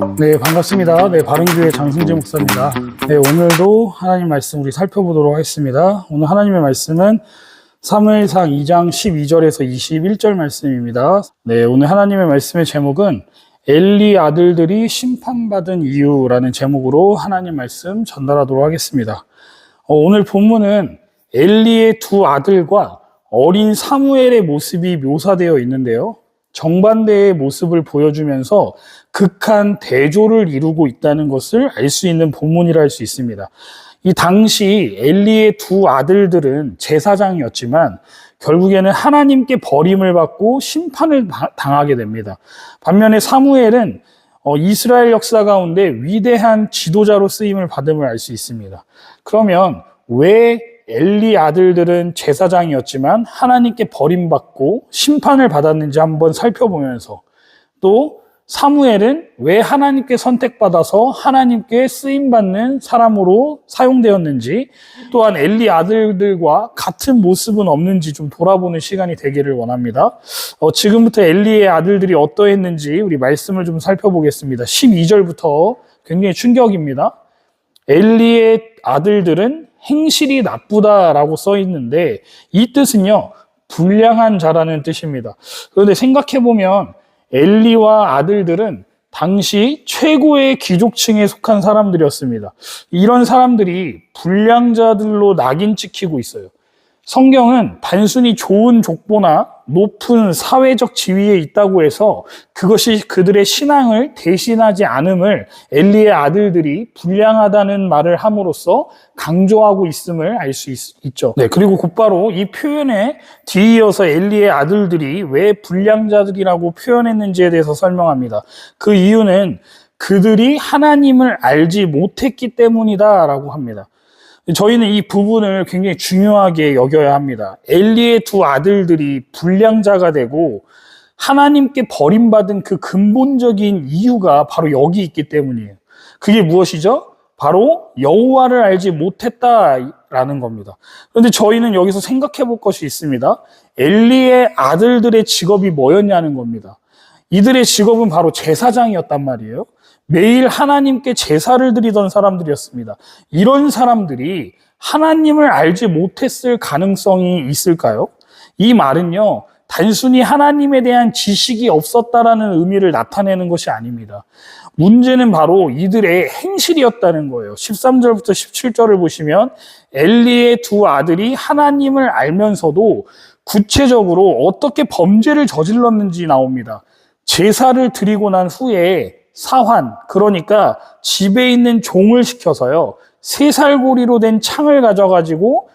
네, 반갑습니다. 네, 바른교회 장승재 목사입니다. 네, 오늘도 하나님 말씀 우리 살펴보도록 하겠습니다. 오늘 하나님의 말씀은 사무엘상 2장 12절에서 21절 말씀입니다. 네, 오늘 하나님의 말씀의 제목은 엘리 아들들이 심판받은 이유라는 제목으로 하나님 말씀 전달하도록 하겠습니다. 오늘 본문은 엘리의 두 아들과 어린 사무엘의 모습이 묘사되어 있는데요. 정반대의 모습을 보여주면서 극한 대조를 이루고 있다는 것을 알 수 있는 본문이라 할 수 있습니다. 이 당시 엘리의 두 아들들은 제사장이었지만 결국에는 하나님께 버림을 받고 심판을 당하게 됩니다. 반면에 사무엘은 이스라엘 역사 가운데 위대한 지도자로 쓰임을 받음을 알 수 있습니다. 그러면 왜 엘리 아들들은 제사장이었지만 하나님께 버림받고 심판을 받았는지 한번 살펴보면서, 또 사무엘은 왜 하나님께 선택받아서 하나님께 쓰임받는 사람으로 사용되었는지, 또한 엘리 아들들과 같은 모습은 없는지 좀 돌아보는 시간이 되기를 원합니다. 지금부터 엘리의 아들들이 어떠했는지 우리 말씀을 좀 살펴보겠습니다. 12절부터 굉장히 충격입니다. 엘리의 아들들은 행실이 나쁘다라고 써 있는데, 이 뜻은요, 불량한 자라는 뜻입니다. 그런데 생각해보면 엘리와 아들들은 당시 최고의 귀족층에 속한 사람들이었습니다. 이런 사람들이 불량자들로 낙인 찍히고 있어요. 성경은 단순히 좋은 족보나 높은 사회적 지위에 있다고 해서 그것이 그들의 신앙을 대신하지 않음을 엘리의 아들들이 불량하다는 말을 함으로써 강조하고 있음을 알 수 있죠. 네, 그리고 곧바로 이 표현에 뒤이어서 엘리의 아들들이 왜 불량자들이라고 표현했는지에 대해서 설명합니다. 그 이유는 그들이 하나님을 알지 못했기 때문이다라고 합니다. 저희는 이 부분을 굉장히 중요하게 여겨야 합니다. 엘리의 두 아들들이 불량자가 되고 하나님께 버림받은 그 근본적인 이유가 바로 여기 있기 때문이에요. 그게 무엇이죠? 바로 여호와를 알지 못했다라는 겁니다. 그런데 저희는 여기서 생각해 볼 것이 있습니다. 엘리의 아들들의 직업이 뭐였냐는 겁니다. 이들의 직업은 바로 제사장이었단 말이에요. 매일 하나님께 제사를 드리던 사람들이었습니다. 이런 사람들이 하나님을 알지 못했을 가능성이 있을까요? 이 말은요, 단순히 하나님에 대한 지식이 없었다라는 의미를 나타내는 것이 아닙니다. 문제는 바로 이들의 행실이었다는 거예요. 13절부터 17절을 보시면 엘리의 두 아들이 하나님을 알면서도 구체적으로 어떻게 범죄를 저질렀는지 나옵니다. 제사를 드리고 난 후에 사환, 그러니까 집에 있는 종을 시켜서요, 쇠살고리로 된 창을 가져가지고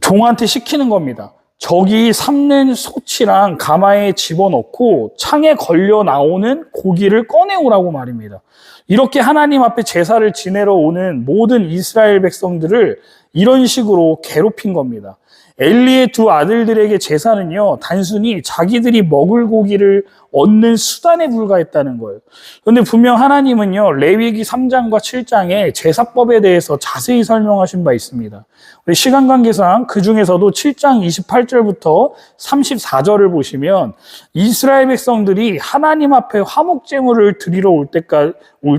종한테 시키는 겁니다. 저기 삶는 소치랑 가마에 집어넣고 창에 걸려 나오는 고기를 꺼내오라고 말입니다. 이렇게 하나님 앞에 제사를 지내러 오는 모든 이스라엘 백성들을 이런 식으로 괴롭힌 겁니다. 엘리의 두 아들들에게 제사는요, 단순히 자기들이 먹을 고기를 얻는 수단에 불과했다는 거예요. 그런데 분명 하나님은요, 레위기 3장과 7장에 제사법에 대해서 자세히 설명하신 바 있습니다. 우리 시간 관계상 그 중에서도 7장 28절부터 34절을 보시면 이스라엘 백성들이 하나님 앞에 화목제물을 드리러 올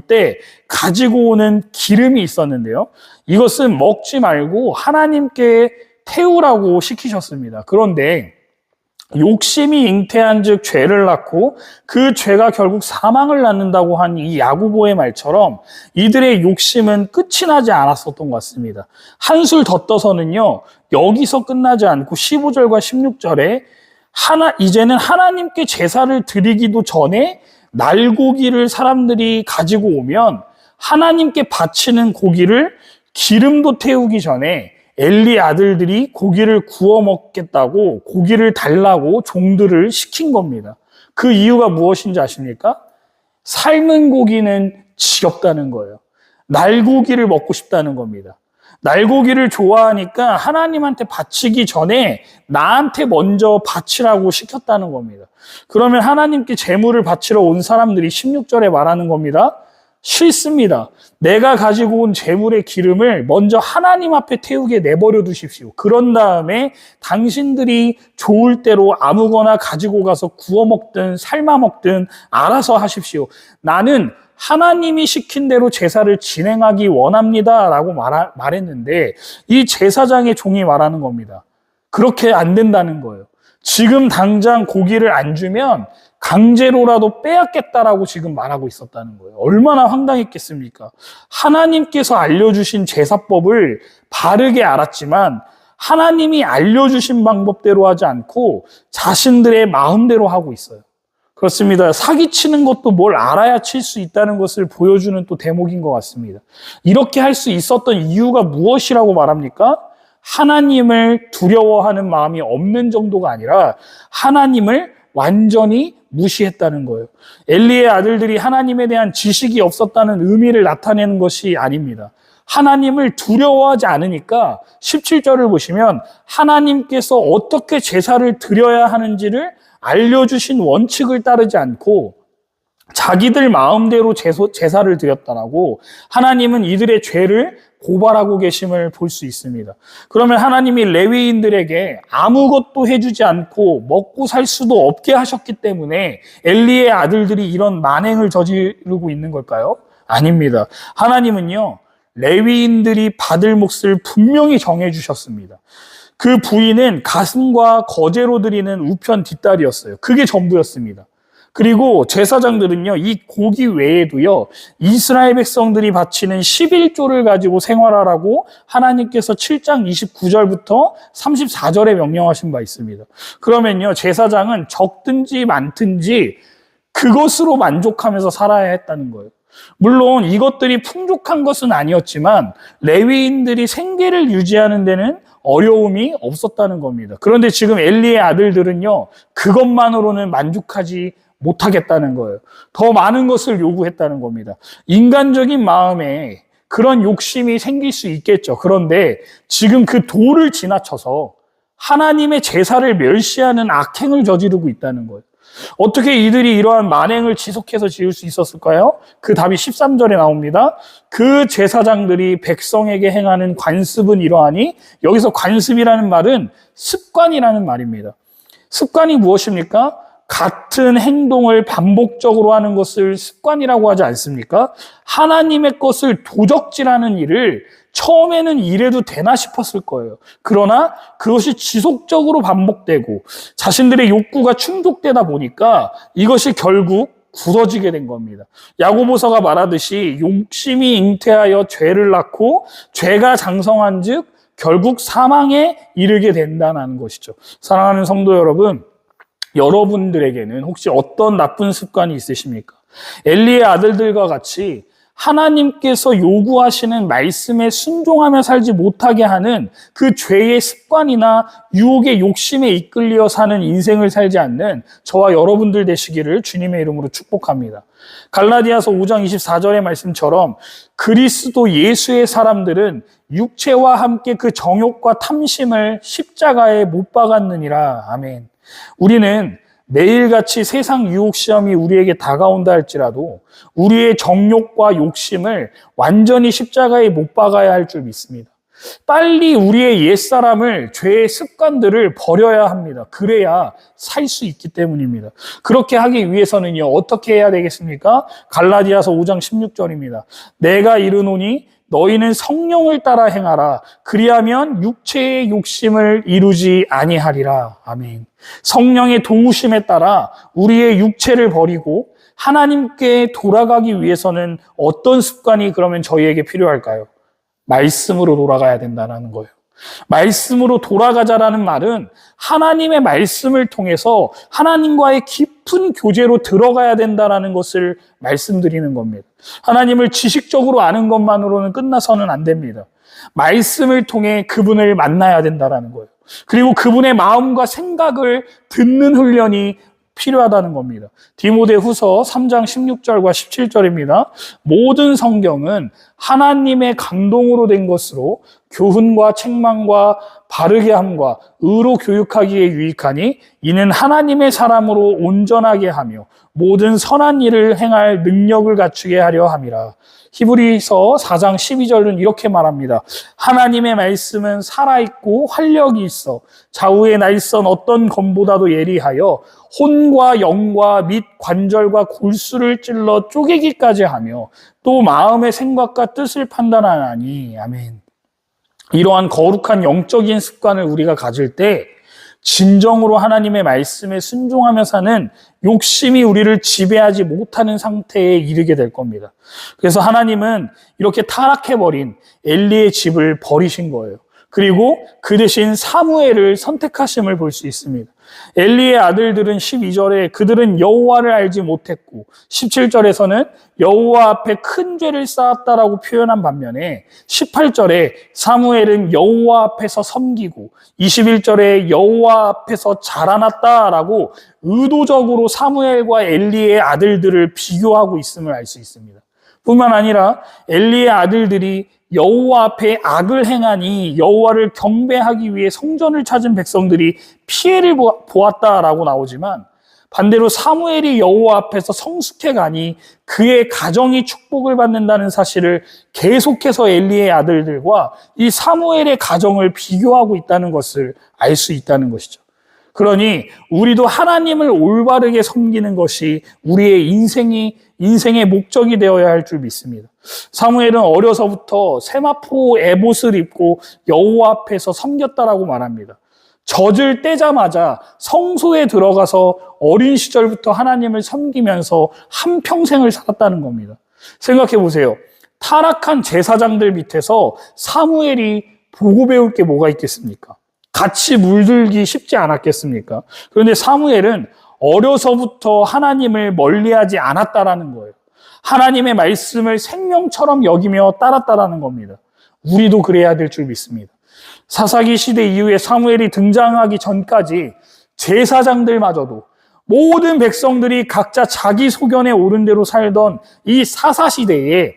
때 가지고 오는 기름이 있었는데요. 이것은 먹지 말고 하나님께 태우라고 시키셨습니다. 그런데 욕심이 잉태한 즉 죄를 낳고 그 죄가 결국 사망을 낳는다고 한 이 야고보의 말처럼 이들의 욕심은 끝이 나지 않았었던 것 같습니다. 한술 더 떠서는요, 여기서 끝나지 않고 15절과 16절에 이제는 하나님께 제사를 드리기도 전에 날고기를 사람들이 가지고 오면 하나님께 바치는 고기를 기름도 태우기 전에 엘리 아들들이 고기를 구워 먹겠다고 고기를 달라고 종들을 시킨 겁니다. 그 이유가 무엇인지 아십니까? 삶은 고기는 지겹다는 거예요. 날고기를 먹고 싶다는 겁니다. 날고기를 좋아하니까 하나님한테 바치기 전에 나한테 먼저 바치라고 시켰다는 겁니다. 그러면 하나님께 제물을 바치러 온 사람들이 16절에 말하는 겁니다. 싫습니다. 내가 가지고 온 재물의 기름을 먼저 하나님 앞에 태우게 내버려 두십시오. 그런 다음에 당신들이 좋을 대로 아무거나 가지고 가서 구워 먹든 삶아 먹든 알아서 하십시오. 나는 하나님이 시킨 대로 제사를 진행하기 원합니다. 라고 말했는데 이 제사장의 종이 말하는 겁니다. 그렇게 안 된다는 거예요. 지금 당장 고기를 안 주면 강제로라도 빼앗겠다라고 지금 말하고 있었다는 거예요. 얼마나 황당했겠습니까? 하나님께서 알려주신 제사법을 바르게 알았지만 하나님이 알려주신 방법대로 하지 않고 자신들의 마음대로 하고 있어요. 그렇습니다. 사기치는 것도 뭘 알아야 칠 수 있다는 것을 보여주는 또 대목인 것 같습니다. 이렇게 할 수 있었던 이유가 무엇이라고 말합니까? 하나님을 두려워하는 마음이 없는 정도가 아니라 하나님을 완전히 무시했다는 거예요. 엘리의 아들들이 하나님에 대한 지식이 없었다는 의미를 나타내는 것이 아닙니다. 하나님을 두려워하지 않으니까 17절을 보시면 하나님께서 어떻게 제사를 드려야 하는지를 알려주신 원칙을 따르지 않고 자기들 마음대로 제사를 드렸다라고 하나님은 이들의 죄를 고발하고 계심을 볼 수 있습니다. 그러면 하나님이 레위인들에게 아무것도 해주지 않고 먹고 살 수도 없게 하셨기 때문에 엘리의 아들들이 이런 만행을 저지르고 있는 걸까요? 아닙니다. 하나님은요, 레위인들이 받을 몫을 분명히 정해주셨습니다. 그 부위는 가슴과 거제로 드리는 우편 뒷다리였어요. 그게 전부였습니다. 그리고 제사장들은요, 이 고기 외에도요, 이스라엘 백성들이 바치는 11조를 가지고 생활하라고 하나님께서 7장 29절부터 34절에 명령하신 바 있습니다. 그러면요, 제사장은 적든지 많든지 그것으로 만족하면서 살아야 했다는 거예요. 물론 이것들이 풍족한 것은 아니었지만 레위인들이 생계를 유지하는 데는 어려움이 없었다는 겁니다. 그런데 지금 엘리의 아들들은요, 그것만으로는 만족하지 못하겠다는 거예요. 더 많은 것을 요구했다는 겁니다. 인간적인 마음에 그런 욕심이 생길 수 있겠죠. 그런데 지금 그 도를 지나쳐서 하나님의 제사를 멸시하는 악행을 저지르고 있다는 거예요. 어떻게 이들이 이러한 만행을 지속해서 지을 수 있었을까요? 그 답이 13절에 나옵니다. 그 제사장들이 백성에게 행하는 관습은 이러하니, 여기서 관습이라는 말은 습관이라는 말입니다. 습관이 무엇입니까? 같은 행동을 반복적으로 하는 것을 습관이라고 하지 않습니까? 하나님의 것을 도적질하는 일을 처음에는 이래도 되나 싶었을 거예요. 그러나 그것이 지속적으로 반복되고 자신들의 욕구가 충족되다 보니까 이것이 결국 굳어지게 된 겁니다. 야고보서가 말하듯이 욕심이 잉태하여 죄를 낳고 죄가 장성한 즉 결국 사망에 이르게 된다는 것이죠. 사랑하는 성도 여러분, 여러분들에게는 혹시 어떤 나쁜 습관이 있으십니까? 엘리의 아들들과 같이 하나님께서 요구하시는 말씀에 순종하며 살지 못하게 하는 그 죄의 습관이나 유혹의 욕심에 이끌려 사는 인생을 살지 않는 저와 여러분들 되시기를 주님의 이름으로 축복합니다. 갈라디아서 5장 24절의 말씀처럼 그리스도 예수의 사람들은 육체와 함께 그 정욕과 탐심을 십자가에 못 박았느니라. 아멘. 우리는 매일같이 세상 유혹 시험이 우리에게 다가온다 할지라도 우리의 정욕과 욕심을 완전히 십자가에 못 박아야 할 줄 믿습니다. 빨리 우리의 옛사람을, 죄의 습관들을 버려야 합니다. 그래야 살 수 있기 때문입니다. 그렇게 하기 위해서는요, 어떻게 해야 되겠습니까? 갈라디아서 5장 16절입니다. 내가 이르노니 너희는 성령을 따라 행하라. 그리하면 육체의 욕심을 이루지 아니하리라. 아멘. 성령의 도우심에 따라 우리의 육체를 버리고 하나님께 돌아가기 위해서는 어떤 습관이 그러면 저희에게 필요할까요? 말씀으로 돌아가야 된다는 거예요. 말씀으로 돌아가자라는 말은 하나님의 말씀을 통해서 하나님과의 깊은 교제로 들어가야 된다는 것을 말씀드리는 겁니다. 하나님을 지식적으로 아는 것만으로는 끝나서는 안 됩니다. 말씀을 통해 그분을 만나야 된다는 거예요. 그리고 그분의 마음과 생각을 듣는 훈련이 필요하다는 겁니다. 디모데후서 3장 16절과 17절입니다. 모든 성경은 하나님의 감동으로 된 것으로 교훈과 책망과 바르게 함과 의로 교육하기에 유익하니 이는 하나님의 사람으로 온전하게 하며 모든 선한 일을 행할 능력을 갖추게 하려 함이라. 히브리서 4장 12절은 이렇게 말합니다. 하나님의 말씀은 살아있고 활력이 있어 좌우의 날선 어떤 검보다도 예리하여 혼과 영과 및 관절과 골수를 찔러 쪼개기까지 하며 또 마음의 생각과 뜻을 판단하나니. 아멘. 이러한 거룩한 영적인 습관을 우리가 가질 때 진정으로 하나님의 말씀에 순종하며 사는 욕심이 우리를 지배하지 못하는 상태에 이르게 될 겁니다. 그래서 하나님은 이렇게 타락해버린 엘리의 집을 버리신 거예요. 그리고 그 대신 사무엘을 선택하심을 볼 수 있습니다. 엘리의 아들들은 12절에 그들은 여호와를 알지 못했고 17절에서는 여호와 앞에 큰 죄를 쌓았다라고 표현한 반면에 18절에 사무엘은 여호와 앞에서 섬기고 21절에 여호와 앞에서 자라났다라고 의도적으로 사무엘과 엘리의 아들들을 비교하고 있음을 알 수 있습니다. 뿐만 아니라 엘리의 아들들이 여호와 앞에 악을 행하니 여호와를 경배하기 위해 성전을 찾은 백성들이 피해를 보았다라고 나오지만 반대로 사무엘이 여호와 앞에서 성숙해가니 그의 가정이 축복을 받는다는 사실을 계속해서 엘리의 아들들과 이 사무엘의 가정을 비교하고 있다는 것을 알 수 있다는 것이죠. 그러니 우리도 하나님을 올바르게 섬기는 것이 우리의 인생의 목적이 되어야 할 줄 믿습니다. 사무엘은 어려서부터 세마포 에봇을 입고 여호와 앞에서 섬겼다라고 말합니다. 젖을 떼자마자 성소에 들어가서 어린 시절부터 하나님을 섬기면서 한평생을 살았다는 겁니다. 생각해 보세요. 타락한 제사장들 밑에서 사무엘이 보고 배울 게 뭐가 있겠습니까? 같이 물들기 쉽지 않았겠습니까? 그런데 사무엘은 어려서부터 하나님을 멀리하지 않았다라는 거예요. 하나님의 말씀을 생명처럼 여기며 따랐다라는 겁니다. 우리도 그래야 될 줄 믿습니다. 사사기 시대 이후에 사무엘이 등장하기 전까지 제사장들마저도 모든 백성들이 각자 자기 소견에 옳은 대로 살던 이 사사시대에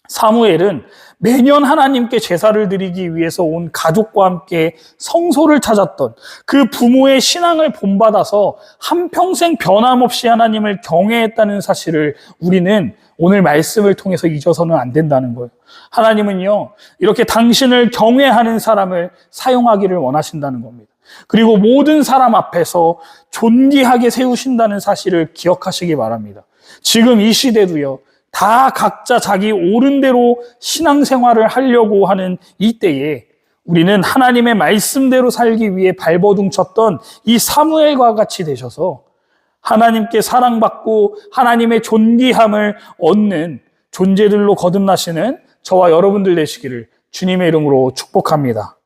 사무엘은 매년 하나님께 제사를 드리기 위해서 온 가족과 함께 성소를 찾았던 그 부모의 신앙을 본받아서 한평생 변함없이 하나님을 경외했다는 사실을 우리는 오늘 말씀을 통해서 잊어서는 안 된다는 거예요. 하나님은요, 이렇게 당신을 경외하는 사람을 사용하기를 원하신다는 겁니다. 그리고 모든 사람 앞에서 존귀하게 세우신다는 사실을 기억하시기 바랍니다. 지금 이 시대도요, 다 각자 자기 옳은 대로 신앙생활을 하려고 하는 이때에 우리는 하나님의 말씀대로 살기 위해 발버둥 쳤던 이 사무엘과 같이 되셔서 하나님께 사랑받고 하나님의 존귀함을 얻는 존재들로 거듭나시는 저와 여러분들 되시기를 주님의 이름으로 축복합니다.